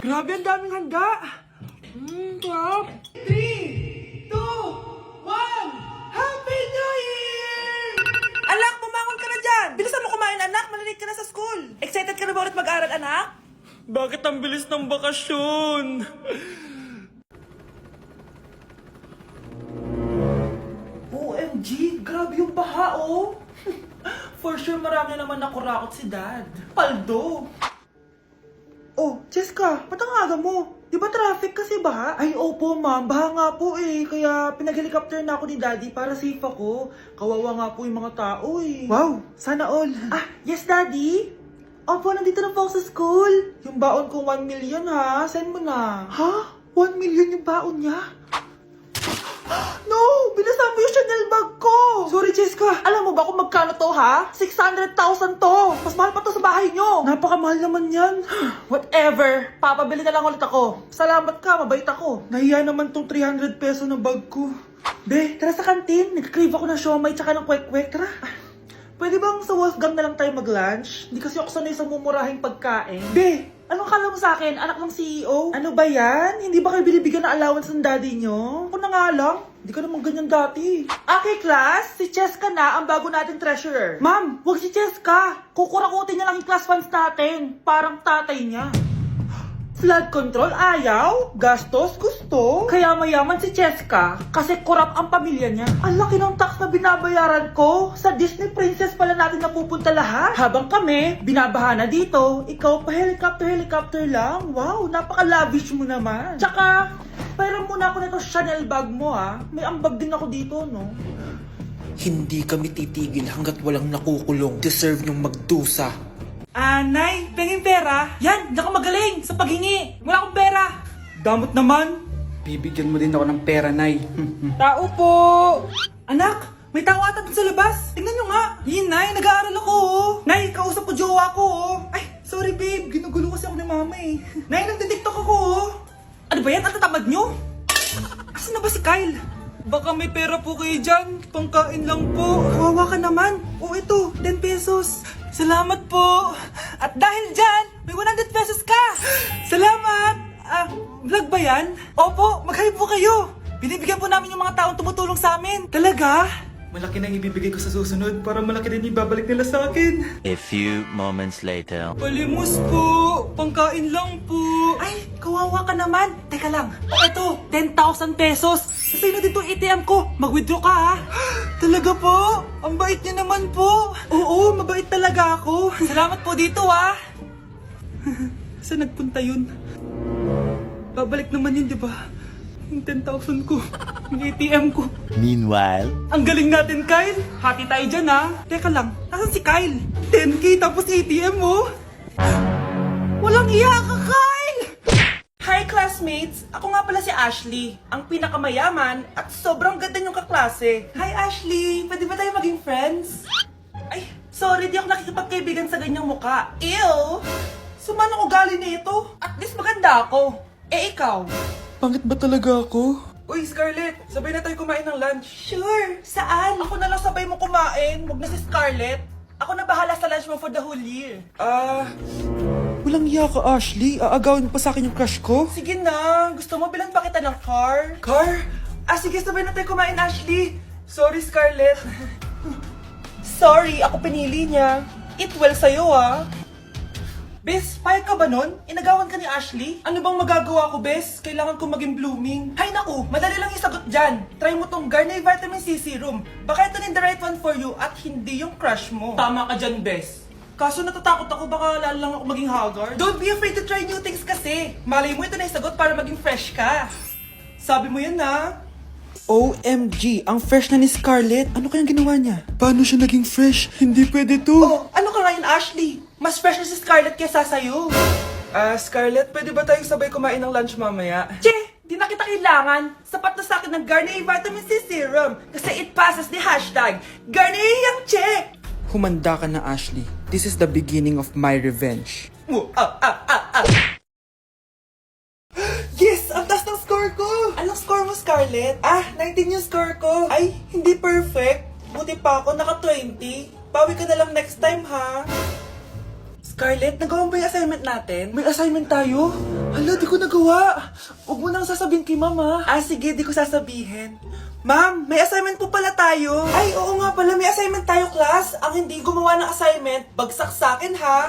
Grabe, ang daming handa. Sarap. 3, 2, 1, Happy New Year! Anak, bumangon ka na dyan! Bilisan mo kumain, anak. Malilate ka na sa school. Excited ka na ba ulit mag-aral, anak? Bakit ang bilis ng bakasyon? OMG, grabe yung baha, oh. For sure, marami naman nakurakot si Dad. Paldo! Oh, Cheska, ba't ang aga mo? Di ba traffic kasi baha? Ay, opo ma'am, baha nga po eh. Kaya pinag-helicopter na ako ni Daddy para safe ako. Kawawa nga po yung mga tao eh. Wow, sana all. Ah, yes Daddy? Opo, nandito na po ako sa school. Yung baon ko 1 million ha, send mo na. Ha? 1 million yung baon niya? No! Binasa mo yung Chanel bag ko! Sorry, Cheska. Alam mo ba kung magkano to, ha? 600,000 to! Mas mahal pa to sa bahay nyo! Napakamahal naman yan. Whatever. Papabili na lang ulit ako. Salamat ka, mabait ako. Nahiya naman tong 300 peso na bag ko. Be, tara sa kantin. Nag-crave ako ng siomay tsaka ng kwek-kwek. Tara. Pwede bang sa Wolfgang na lang tayo mag-lunch? Hindi kasi ako sanay sa mumurahing pagkain. Be, anong kala mo sa akin? Anak ng CEO? Ano ba yan? Hindi ba kayo binibigyan ng allowance ng daddy nyo? Ako na nga lang. Hindi ka naman ganyan dati. Okay, class. Si Cheska na ang bago nating treasurer. Ma'am, wag si Cheska. Kukurakutin niya lang yung class funds natin. Parang tatay niya. Flood control, ayaw. Gastos, gusto. Kaya mayaman si Cheska kasi korap ang pamilya niya. Ang laki ng tax na binabayaran ko. Sa Disney Princess pala natin napupunta lahat. Habang kami, binabaha na dito. Ikaw pa helicopter lang. Wow, napaka-lavish mo naman. Tsaka, pairam muna ako nito Chanel bag mo ha. May ambag din ako dito, no? Hindi kami titigil hanggat walang nakukulong. Deserve niyong magdusa. Nay, penging pera? Yan, ako magaling sa paghingi. Wala akong pera. Damot naman. Bibigyan mo din ako ng pera, Nay. Tao po. Anak, may tao ata dun sa labas. Tingnan nyo nga. Yun, Nay, nag-aaral ako. Nay, kausap ko jowa ko. Ay, sorry babe. Ginugulo kasi ako ni mama eh. Nay, nagtitiktok ako. Ano ba yan? Ang tatamad nyo? Asan na ba si Kyle? Baka may pera po kayo dyan. Pangkain lang po. Kawawa ka naman. O ito, 10 pesos. Salamat po. At dahil dyan, may 100 pesos ka. Salamat. Vlog ba yan? Opo, mag-hype po kayo. Binibigyan po namin yung mga taong tumutulong sa amin. Talaga? Malaki na ibibigay ko sa susunod para malaki din ibabalik nila sa akin. A few moments later. Palimos po. Pangkain lang po. Ay, kawawa ka naman. Teka lang. O eto, 10,000 pesos. Sa'yo na dito ATM ko. Mag-withdraw ka ha. Talaga po? Ang bait niya naman po. Oo, mabait talaga ako. Salamat po dito ha. Saan nagpunta yun? Babalik naman yun, di ba? Yung 10,000 ko. Yung ATM ko. Meanwhile, Ang galing natin, Kyle. Hati tayo dyan, ha? Teka lang, nasan si Kyle? 10K tapos ATM mo? Walang iya ka, Kyle! Hi, classmates! Ako nga pala si Ashley, ang pinakamayaman at sobrang ganda niyong kaklase. Hi, Ashley! Pwede ba tayo maging friends? Ay, sorry, di ako nakikipagkaibigan sa ganyang muka. Ew! Sumanong ugali na ito. At least maganda ako. Eh, ikaw? Pangit ba talaga ako? Uy, Scarlett, sabay na tayo kumain ng lunch. Sure, saan? Ako na lang sabay mo kumain, wag na si Scarlett. Ako na bahala sa lunch mo for the whole year. Walang iya ka, Ashley. Aagawin mo pa sa akin yung crush ko? Sige na, gusto mo bilan pa kita ng car? Car? Sige, sabay na tayo kumain, Ashley. Sorry, Scarlett. Sorry, ako pinili niya. Eat well sa'yo, ah. Bes, payag ka ba nun? Inagawan ka ni Ashley? Ano bang magagawa ko, Bes? Kailangan ko maging blooming. Hay naku, madali lang isagot dyan. Try mo tong Garnier Vitamin C Serum. Baka ito rin the right one for you at hindi yung crush mo. Tama ka dyan, Bes. Kaso natatakot ako, baka lalo lang ako maging haggard. Don't be afraid to try new things kasi. Malay mo ito na isagot para maging fresh ka. Sabi mo yan na. OMG, ang fresh na ni Scarlett. Ano kayang ginawa niya? Paano siya naging fresh? Hindi pwede to. Oh, ano ka ngayon, Ashley? Mas fresh na si Scarlett kesa sa'yo. Scarlett, pwede ba tayong sabay kumain ng lunch mamaya? Che, di na kita kailangan. Sapat na sa akin ng Garnier Vitamin C Serum. Kasi it passes the hashtag Garnier yang che. Humanda ka na, Ashley. This is the beginning of my revenge. Yes! Ang taas ng score ko! Anong score mo, Scarlett? 19 yung score ko. Ay, hindi perfect. Buti pa ako, naka 20. Bawi ka na lang next time, ha? Scarlett, nagawa mo ba yung assignment natin? May assignment tayo? Hala, di ko nagawa. Huwag mo nang sasabihin kay mama. Ah, sige, di ko sasabihin. Ma'am, may assignment po pala tayo. Ay, oo nga pala, may assignment tayo, class. Ang hindi gumawa ng assignment, bagsak sa akin, ha?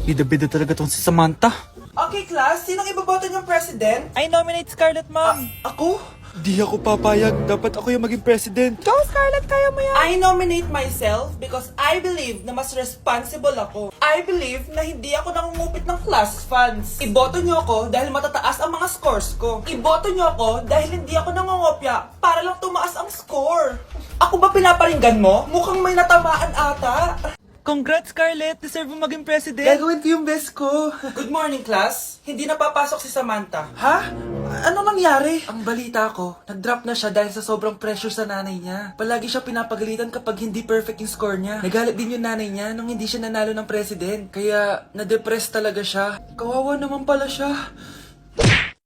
Bida-bida talaga tong si Samantha. Okay, class, sinong iboboto niyong president? I nominate Scarlett, ma'am. Ako? Di ako papayag. Dapat ako yung maging president. Go, Scarlett, kaya mo yan. I nominate myself because I believe na mas responsible ako. I believe na hindi ako nangungupit ng class funds. Iboto niyo ako dahil matataas ang mga scores ko. Iboto niyo ako dahil hindi ako nangungopya para lang tumaas ang score. Ako ba pinaparinggan mo? Mukhang may natamaan ata. Congrats, Scarlett! Deserve mo maging president! Gagawin ko yung best ko. Good morning, class. Hindi na papasok si Samantha. Ha? Ano nangyari? Ang balita ko, nag-drop na siya dahil sa sobrang pressure sa nanay niya. Palagi siya pinapagalitan kapag hindi perfect yung score niya. Nagalit din yung nanay niya nung hindi siya nanalo ng president. Kaya, na-depress talaga siya. Kawawa naman pala siya.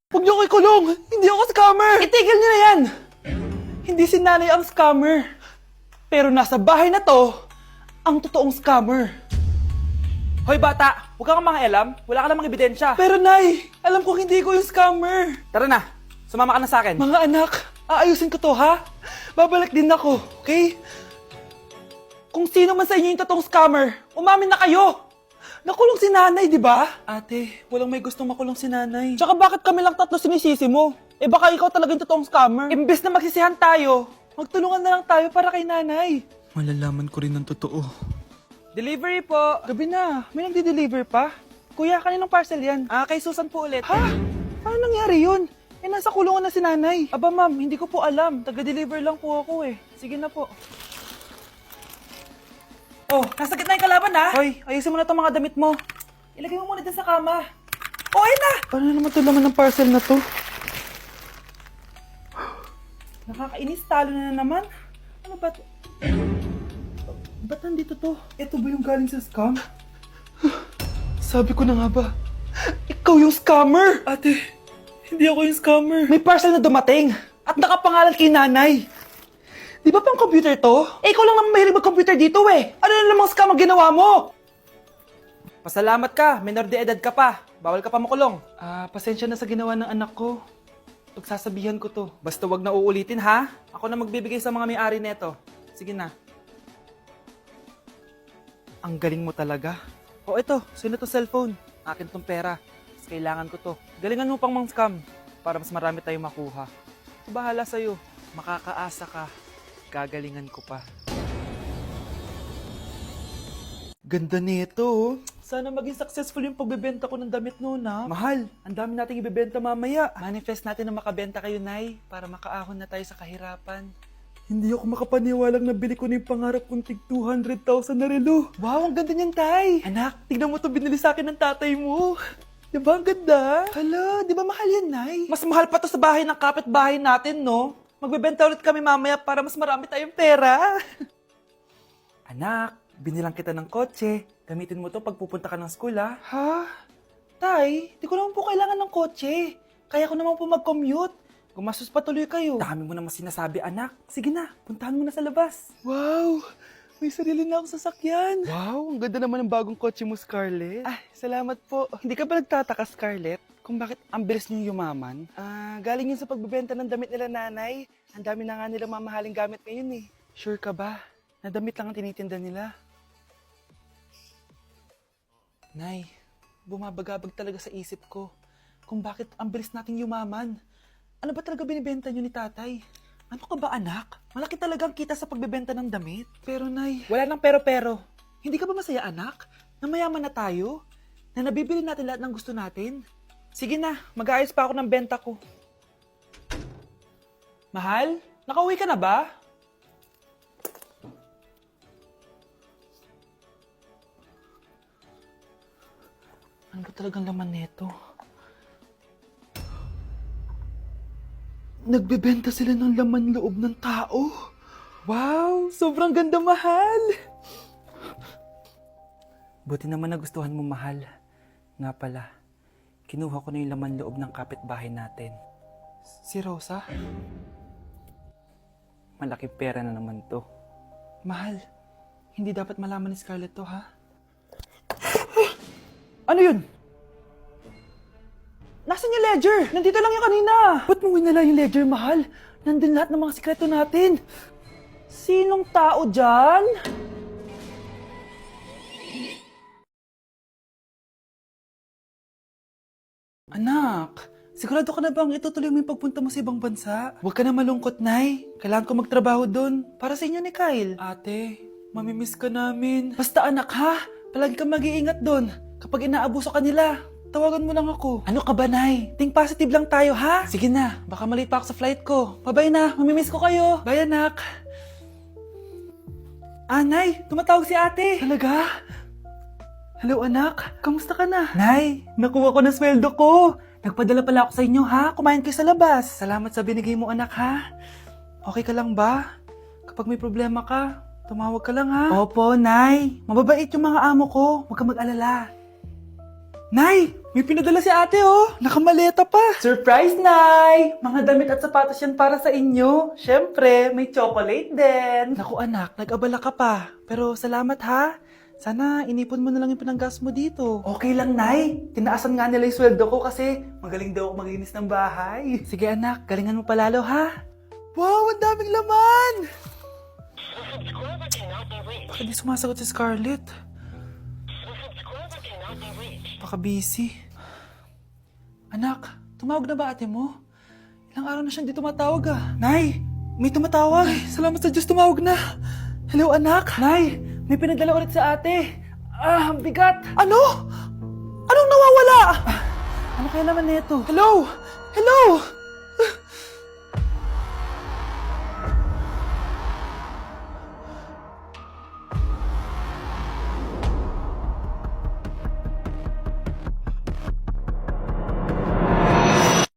Huwag niyo ko ikulong! Hindi ako scammer! Itigil niyo na yan! Hindi si nanay ang scammer. Pero nasa bahay na to, ang totoong scammer. Hoy bata, huwag kang mangialam. Wala ka namang ebidensya. Pero nay, alam ko hindi ko yung scammer. Tara na, sumama ka na sa akin. Mga anak, aayusin ko to ha. Babalik din ako, okay? Kung sino man sa inyo yung totoong scammer, umamin na kayo. Nakulong si nanay, di ba? Ate, walang may gustong makulong si nanay. Tsaka bakit kami lang tatlo sinisisi mo? Eh baka ikaw talaga yung totoong scammer. Imbes na magsisihan tayo, magtulungan na lang tayo para kay nanay. Malalaman ko rin ang totoo. Delivery po. Gabi na. May nagde-deliver pa? Kuya, kaninong parcel yan? Ah, kay Susan po ulit. Ha? Paano nangyari yun? Eh, nasa kulungan na si nanay. Aba ma'am, hindi ko po alam. Taga-deliver lang po ako eh. Sige na po. Oh, nasa gitna yung kalaban ha? Hoy, ayusin mo na itong mga damit mo. Ilagay mo muna dyan sa kama. Oh, ayun na! Paano naman ito laman ng parcel na to? Nakakainis, talo na naman. Ano ba ito? Ba't nandito to? Ito ba yung galing sa scam? Sabi ko na nga ba? Ikaw yung scammer! Ate, hindi ako yung scammer. May parcel na dumating at nakapangalan kay nanay. Di ba pang computer to? Eh, ikaw lang naman mahilig mag-computer dito eh. Ano na namang scam ang ginawa mo? Pasalamat ka, minor de edad ka pa. Bawal ka pa makulong. Pasensya na sa ginawa ng anak ko. Pagsasabihan ko to. Basta wag na uulitin ha. Ako na magbibigay sa mga may-ari neto. Sige na. Ang galing mo talaga. O ito, sino to cellphone? Akin tong pera. Mas kailangan ko to. Galingan mo pang mang-scam para mas marami tayong makuha. Bahala sa'yo. Makakaasa ka. Gagalingan ko pa. Ganda nito, oh. Sana maging successful yung pagbebenta ko ng damit noon, ha? Mahal, ang dami nating ibebenta mamaya. Manifest natin na makabenta kayo, Nay, para makaahon na tayo sa kahirapan. Hindi ako makapaniwalang nabili ko na yung pangarap kong tig 200,000 na relo. Wow, ang ganda niyan, Tay. Anak, tignan mo to binili sa akin ng tatay mo. Di ba ang ganda? Hala, di ba mahal yan, Nay? Mas mahal pa to sa bahay ng kapitbahay natin, no? Magbebenta ulit kami mamaya para mas marami tayong pera. Anak, binilang kita ng kotse. Gamitin mo to pag pupunta ka ng school, ha? Ha? Tay, di ko naman po kailangan ng kotse. Kaya ko naman po mag-commute. Gumastos pa tuloy kayo. Dami mo naman sinasabi, anak. Sige na, puntahan mo na sa labas. Wow! May sarili na akong sasakyan. Wow, ang ganda naman ng bagong kotse mo, Scarlett. Ay, salamat po. Hindi ka ba nagtataka, Scarlett, kung bakit ang bilis niyong yumaman? Galing yun sa pagbebenta ng damit nila nanay. Ang dami na nga nila mamahaling gamit ngayon eh. Sure ka ba? Na damit lang ang tinitinda nila? Nay, bumabagabag talaga sa isip ko kung bakit ang bilis nating yumaman. Ano ba talaga binibenta niyo ni tatay? Ano ka ba anak? Malaki talagang kita sa pagbebenta ng damit. Pero nay, wala nang pero-pero. Hindi ka ba masaya anak? Na mayaman na tayo? Na nabibili natin lahat ng gusto natin? Sige na, mag-aayos pa ako ng benta ko. Mahal, nakauwi ka na ba? Ano ba talagang laman neto? Nagbebenta sila ng laman loob ng tao. Wow, sobrang ganda, mahal. Buti naman nagustuhan mo, mahal. Nga pala, kinuha ko na yung laman loob ng kapitbahay natin. Si Rosa? Malaking pera na naman to. Mahal, hindi dapat malaman ni Scarlett to, ha? Ano yun? Nasaan yung ledger? Nandito lang yung kanina. Ba't mo winala yung ledger, mahal? Nandun lahat ng mga sikreto natin. Sinong tao dyan? Anak, sigurado ka na bang itutuloy mo yung pagpunta mo sa ibang bansa? Huwag ka na malungkot, Nay. Kailangan ko magtrabaho doon. Para sa inyo ni Kyle. Ate, mamimiss ka namin. Basta anak ha, palagi kang mag-iingat doon. Kapag inaabuso ka nila, tawagan mo lang ako. Ano ka ba, Nay? Think positive lang tayo, ha? Sige na, baka malate pa ako sa flight ko. Bye-bye na, mamimiss ko kayo. Bye, anak. Nay, tumatawag si ate. Talaga? Hello, anak. Kamusta ka na? Nay, nakuha ko na sweldo ko. Nagpadala pala ako sa inyo, ha? Kumain kayo sa labas. Salamat sa binigay mo, anak, ha? Okay ka lang ba? Kapag may problema ka, tumawag ka lang, ha? Opo, Nay. Mababait yung mga amo ko. Huwag ka mag-alala. Nay, may pinadala si ate, oh. Nakamaleta pa. Surprise, Nay! Mga damit at sapatos yan para sa inyo. Siyempre, may chocolate din. Naku, anak, nag-abala ka pa. Pero salamat, ha? Sana inipon mo na lang yung pinanggas mo dito. Okay lang, Nay. Tinaasan nga nila yung sweldo ko kasi magaling daw ako maglinis ng bahay. Sige, anak. Galingan mo palalo, ha? Wow, ang daming laman! Bakit di sumasagot si Scarlett? Baka busy. Anak, tumawag na ba ate mo? Ilang araw na siyang di tumatawag ah. Nay, may tumatawag. Ay, salamat sa Diyos, tumawag na. Hello anak. Nay, may pinadala ulit sa ate. Ang bigat. Ano? Anong nawawala? Ano kaya naman nito? Hello? Hello?